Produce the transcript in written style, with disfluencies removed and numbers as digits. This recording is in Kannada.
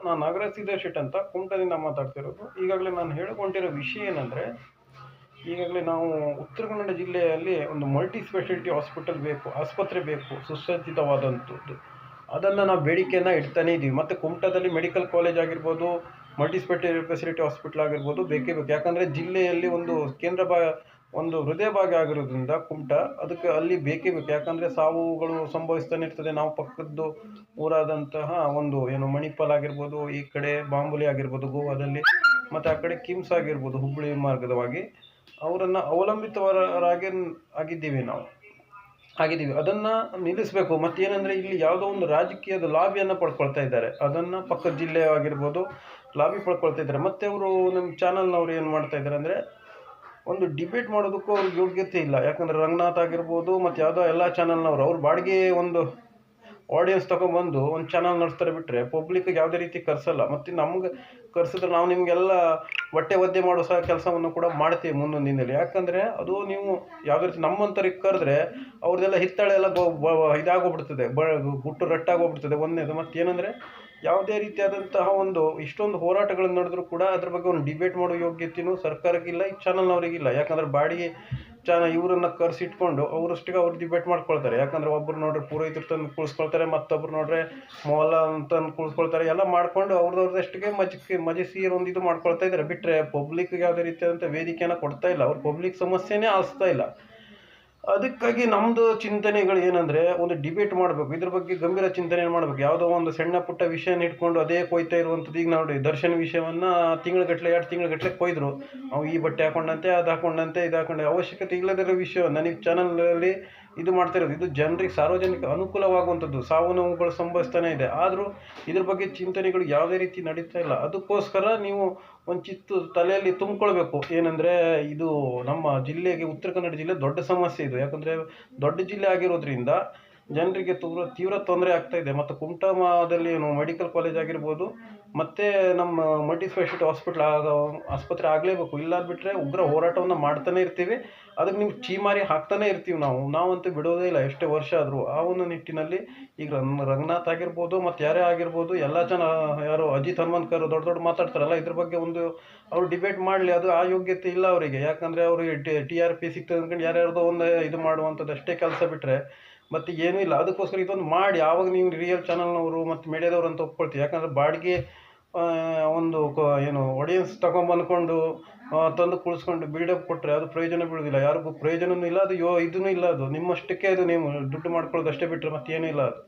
ನಾನು ನಾಗರಾಜ್ ಸಿದ್ದೇಶ್ ಶೆಟ್ ಅಂತ ಕುಮಟದಿಂದ ಮಾತಾಡ್ತಿರೋದು. ಈಗಾಗಲೇ ನಾನು ಹೇಳಿಕೊಂಡಿರೋ ವಿಷಯ ಏನಂದರೆ, ಈಗಾಗಲೇ ನಾವು ಉತ್ತರ ಕನ್ನಡ ಜಿಲ್ಲೆಯಲ್ಲಿ ಒಂದು ಮಲ್ಟಿ ಸ್ಪೆಷಾಲಿಟಿ ಹಾಸ್ಪಿಟಲ್ ಬೇಕು, ಆಸ್ಪತ್ರೆ ಬೇಕು, ಸುಸಜ್ಜಿತವಾದಂಥದ್ದು. ಅದನ್ನು ನಾವು ಬೇಡಿಕೆಯನ್ನು ಇಡ್ತಾನೇ ಇದ್ದೀವಿ. ಮತ್ತು ಕುಮಟದಲ್ಲಿ ಮೆಡಿಕಲ್ ಕಾಲೇಜ್ ಆಗಿರ್ಬೋದು, ಮಲ್ಟಿ ಸ್ಪೆಷಾಲಿಟಿ ಹಾಸ್ಪಿಟಲ್ ಆಗಿರ್ಬೋದು ಬೇಕೇ ಬೇಕು. ಯಾಕಂದರೆ ಜಿಲ್ಲೆಯಲ್ಲಿ ಒಂದು ಒಂದು ಹೃದಯ ಭಾಗ ಆಗಿರೋದ್ರಿಂದ ಕುಮಟ, ಅದಕ್ಕೆ ಅಲ್ಲಿ ಬೇಕೇ ಬೇಕು. ಯಾಕಂದರೆ ಸಾವುಗಳು ಸಂಭವಿಸ್ತಾನೆ ಇರ್ತದೆ. ನಾವು ಪಕ್ಕದ್ದು ಊರಾದಂತಹ ಒಂದು ಮಣಿಪಾಲ್ ಆಗಿರ್ಬೋದು, ಈ ಕಡೆ ಬಾಂಬುಲಿ ಆಗಿರ್ಬೋದು ಗೋವಾದಲ್ಲಿ, ಮತ್ತು ಆ ಕಡೆ ಕಿಮ್ಸ್ ಆಗಿರ್ಬೋದು ಹುಬ್ಬಳ್ಳಿ ಮಾರ್ಗದವಾಗಿ ಅವರನ್ನು ಅವಲಂಬಿತವರಾಗಿ ಆಗಿದ್ದೀವಿ. ಅದನ್ನು ನಿಲ್ಲಿಸಬೇಕು. ಮತ್ತೇನೆಂದರೆ, ಇಲ್ಲಿ ಯಾವುದೋ ಒಂದು ರಾಜಕೀಯದ ಲಾಬಿಯನ್ನು ಪಡ್ಕೊಳ್ತಾ ಇದ್ದಾರೆ. ಅದನ್ನು ಪಕ್ಕದ ಜಿಲ್ಲೆ ಆಗಿರ್ಬೋದು ಲಾಬಿ ಪಡ್ಕೊಳ್ತಾ ಇದ್ದಾರೆ. ಮತ್ತು ಅವರು ನಮ್ಮ ಚಾನಲ್ನವ್ರು ಏನು ಮಾಡ್ತಾ ಇದ್ದಾರೆ ಅಂದರೆ, ಒಂದು ಡಿಬೇಟ್ ಮಾಡೋದಕ್ಕೂ ಅವ್ರಿಗೆ ಯೋಗ್ಯತೆ ಇಲ್ಲ. ಯಾಕಂದರೆ ರಂಗನಾಥ್ ಆಗಿರ್ಬೋದು ಮತ್ತು ಯಾವುದೋ ಎಲ್ಲ ಚಾನಲ್ನವರು ಅವ್ರ ಬಾಡಿಗೆ ಒಂದು ಆಡಿಯನ್ಸ್ ತೊಗೊಂಬಂದು ಒಂದು ಚಾನಲ್ ನಡೆಸ್ತಾರೆ ಬಿಟ್ಟರೆ ಪಬ್ಲಿಕ್ಗೆ ಯಾವುದೇ ರೀತಿ ಕರೆಸಲ್ಲ. ಮತ್ತು ನಮ್ಗೆ ಕರೆಸಿದ್ರೆ ನಾವು ನಿಮಗೆಲ್ಲ ಹೊಟ್ಟೆ ಒದ್ದೆ ಮಾಡೋ ಕೆಲಸವನ್ನು ಕೂಡ ಮಾಡ್ತೀವಿ ಮುಂದೊಂದು ದಿನದಲ್ಲಿ. ಯಾಕಂದರೆ ಅದು ನೀವು ಯಾವುದೇ ರೀತಿ ನಮ್ಮಂಥವ್ರಿಗೆ ಕರೆದ್ರೆ ಅವ್ರದ್ದೆಲ್ಲ ಹಿತ್ತಾಳೆ ಎಲ್ಲ ಇದಾಗೋಗ್ಬಿಡ್ತದೆ, ಗುಟ್ಟು ರಟ್ಟಾಗೋಗ್ಬಿಡ್ತದೆ ಒಂದನೇದು. ಮತ್ತು ಏನಂದರೆ, ಯಾವುದೇ ರೀತಿಯಾದಂತಹ ಇಷ್ಟೊಂದು ಹೋರಾಟಗಳನ್ನು ನಡೆದರೂ ಕೂಡ ಅದ್ರ ಬಗ್ಗೆ ಒಂದು ಡಿಬೇಟ್ ಮಾಡೋ ಯೋಗ್ಯತೆಯೂ ಸರ್ಕಾರಕ್ಕಿಲ್ಲ, ಈ ಚಾನಲ್ನವರಿಗಿಲ್ಲ. ಯಾಕಂದರೆ ಬಾಡಿಗೆ ಇವರನ್ನು ಕರೆಸಿಟ್ಕೊಂಡು ಅವರಷ್ಟಿಗೆ ಅವ್ರು ಡಿಬೇಟ್ ಮಾಡ್ಕೊಳ್ತಾರೆ. ಯಾಕಂದರೆ ಒಬ್ಬರು ನೋಡ್ರೆ ಪುರೋಹಿತರು ತಂದು ಕುಳಿಸ್ಕೊಳ್ತಾರೆ, ಮತ್ತೊಬ್ರು ನೋಡ್ರೆ ಮೊಲ ಅಂತಂದು ಕುಳಿಸ್ಕೊಳ್ತಾರೆ. ಎಲ್ಲ ಮಾಡ್ಕೊಂಡು ಅವ್ರದಷ್ಟಿಗೆ ಮಜಿಸಿ ಒಂದು ಇದು ಮಾಡ್ಕೊಳ್ತಾ ಇದ್ದಾರೆ ಬಿಟ್ಟರೆ ಪಬ್ಲಿಕ್ಗೆ ಯಾವುದೇ ರೀತಿಯಾದಂಥ ವೇದಿಕೆಯನ್ನು ಕೊಡ್ತಾ ಇಲ್ಲ. ಅವ್ರು ಪಬ್ಲಿಕ್ ಸಮಸ್ಯೆನೇ ಆಲಿಸ್ತಾ ಇಲ್ಲ. ಅದಕ್ಕಾಗಿ ನಮ್ಮದು ಚಿಂತನೆಗಳು ಏನಂದರೆ, ಒಂದು ಡಿಬೇಟ್ ಮಾಡಬೇಕು, ಇದ್ರ ಬಗ್ಗೆ ಗಂಭೀರ ಚಿಂತನೆ ಮಾಡಬೇಕು. ಯಾವುದೋ ಒಂದು ಸಣ್ಣ ಪುಟ್ಟ ವಿಷಯನ ಇಟ್ಕೊಂಡು ಅದೇ ಕೊಯ್ತಾ ಇರುವಂಥದ್ದು. ಈಗ ನೋಡಿ, ದರ್ಶನ್ ವಿಷಯವನ್ನು ತಿಂಗಳಗಟ್ಟಲೆ 2 ತಿಂಗಳಗಟ್ಟಲೆ ಕೊಯ್ದರು. ಅವು ಈ ಬಟ್ಟೆ ಹಾಕೊಂಡಂತೆ, ಅದು ಹಾಕೊಂಡಂತೆ, ಇದು ಹಾಕೊಂಡೆ, ಅವಶ್ಯಕತೆ ಇಲ್ಲದಿರೋ ವಿಷಯವನ್ನು ನನಗೆ ಚಾನಲಲ್ಲಿ ಇದು ಮಾಡ್ತಾ ಇರೋದು. ಇದು ಜನರಿಗೆ ಸಾರ್ವಜನಿಕ ಅನುಕೂಲವಾಗುವಂಥದ್ದು. ಸಾವು ನೋವುಗಳು ಸಂಭವಿಸ್ತಾನೆ ಇದೆ, ಆದರೂ ಇದ್ರ ಬಗ್ಗೆ ಚಿಂತನೆಗಳು ಯಾವುದೇ ರೀತಿ ನಡೀತಾ ಇಲ್ಲ. ಅದಕ್ಕೋಸ್ಕರ ನೀವು ಒಂದು ತಲೆಯಲ್ಲಿ ತುಂಬಿಕೊಳ್ಬೇಕು. ಏನಂದರೆ, ಇದು ನಮ್ಮ ಜಿಲ್ಲೆಗೆ, ಉತ್ತರ ಕನ್ನಡ ಜಿಲ್ಲೆ ದೊಡ್ಡ ಸಮಸ್ಯೆ ಇದು. ಯಾಕಂದರೆ ದೊಡ್ಡ ಜಿಲ್ಲೆ ಆಗಿರೋದ್ರಿಂದ ಜನರಿಗೆ ತೀವ್ರ ತೊಂದರೆ ಆಗ್ತಾ ಇದೆ. ಮತ್ತು ಕುಮಟಾದಲ್ಲಿ ಮೆಡಿಕಲ್ ಕಾಲೇಜ್ ಆಗಿರ್ಬೋದು ಮತ್ತು ನಮ್ಮ ಮಲ್ಟಿ ಸ್ಪೆಷಾಲಿಟಿ ಆಸ್ಪತ್ರೆ ಆಗಲೇಬೇಕು. ಇಲ್ಲ ಬಿಟ್ಟರೆ ಉಗ್ರ ಹೋರಾಟವನ್ನು ಮಾಡ್ತಾನೆ ಇರ್ತೀವಿ. ಅದಕ್ಕೆ ನೀವು ಚೀಮಾರಿ ಹಾಕ್ತಾನೆ ಇರ್ತೀವಿ. ನಾವಂತೂ ಬಿಡೋದೇ ಇಲ್ಲ ಎಷ್ಟೇ ವರ್ಷ ಆದರೂ. ಆ ಒಂದು ನಿಟ್ಟಿನಲ್ಲಿ ಈಗ ರಂಗನಾಥ್ ಆಗಿರ್ಬೋದು ಮತ್ತು ಯಾರೇ ಆಗಿರ್ಬೋದು, ಎಲ್ಲ ಜನ ಯಾರು ಅಜಿತ್ ಹನುಮಂತ್ಕರ್ ದೊಡ್ಡ ಮಾತಾಡ್ತಾರಲ್ಲ, ಇದ್ರ ಬಗ್ಗೆ ಅವ್ರು ಡಿಬೇಟ್ ಮಾಡಲಿ. ಅದು ಆ ಯೋಗ್ಯತೆ ಇಲ್ಲ ಅವರಿಗೆ. ಯಾಕಂದರೆ ಅವ್ರಿಗೆ TRP ಸಿಗ್ತದೆ ಅಂದ್ಕೊಂಡು ಯಾರ್ಯಾರ್ದೋ ಒಂದು ಇದು ಮಾಡುವಂಥದ್ದು ಅಷ್ಟೇ ಕೆಲಸ ಬಿಟ್ಟರೆ ಮತ್ತು ಏನೂ ಇಲ್ಲ. ಅದಕ್ಕೋಸ್ಕರ ಇದೊಂದು ಮಾಡಿ, ಆವಾಗ ನೀವು ರಿಯಲ್ ಚಾನಲ್ನವರು ಮತ್ತು ಮೀಡಿಯಾದವರು ಅಂತ ಒಪ್ಕೊಳ್ತೀವಿ. ಯಾಕಂದರೆ ಬಾಡಿಗೆ ಆಡಿಯನ್ಸ್ ತೊಗೊಂಬಂದ್ಕೊಂಡು ತಂದು ಕುಳಿಸ್ಕೊಂಡು ಬಿಲ್ಡಪ್ ಕೊಟ್ಟರೆ ಅದು ಪ್ರಯೋಜನ ಬೀಳೋದಿಲ್ಲ, ಯಾರಿಗೂ ಪ್ರಯೋಜನವೂ ಇಲ್ಲ. ಅದು ಇದೂ ಇಲ್ಲ. ಅದು ನಿಮ್ಮಷ್ಟಕ್ಕೆ ಅದು ನೀವು ದುಡ್ಡು ಮಾಡ್ಕೊಳ್ಳೋದು ಅಷ್ಟೇ ಬಿಟ್ಟರೆ ಮತ್ತೇನೂ ಇಲ್ಲ ಅದು.